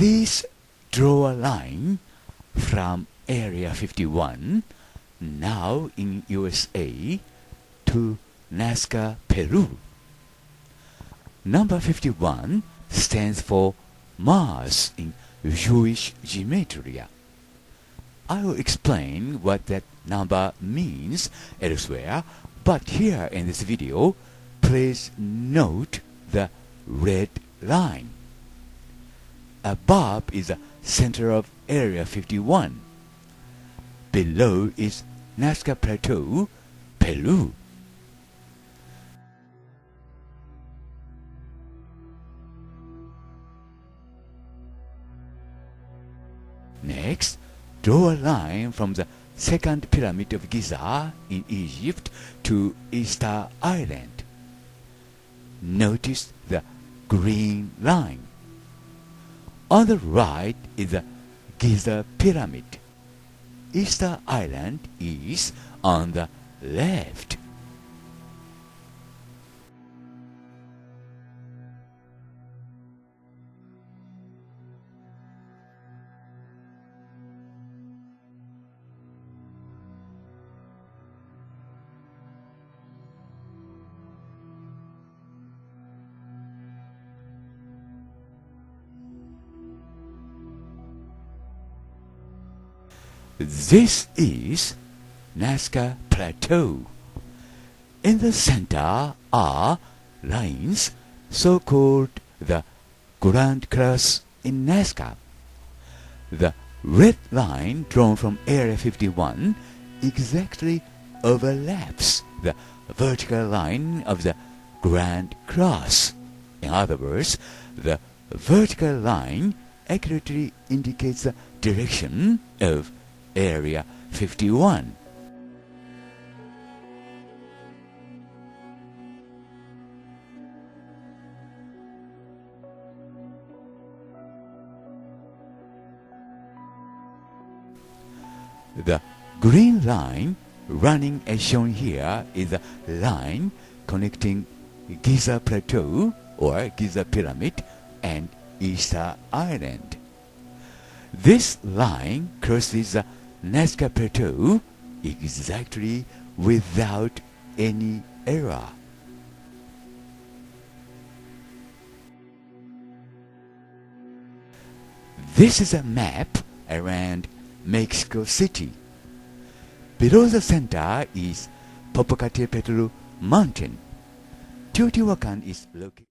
Please draw a line from Area 51, now in USA, to Nazca, Peru. Number 51 stands for Mars in Jewish gematria. I will explain what that number means elsewhere, but here in this video, please note the red line. Above is the center of Area 51. Below is Nazca Plateau, Peru. Next, draw a line from the second pyramid of Giza in Egypt to Easter Island. Notice the green line. On the right is the Giza Pyramid. Easter Island is on the left. This is Nazca Plateau. In the center are lines so-called the Grand Cross in Nazca. The red line drawn from Area 51 exactly overlaps the vertical line of the Grand Cross. In other words, the vertical line accurately indicates the direction of Area 51. The green line running as shown here is the line connecting Giza Plateau or Giza Pyramid and Easter Island. This line crosses the Nazca Plateau exactly without any error. This is a map around Mexico City. Below the center is Popocatépetl Mountain. Teotihuacan is located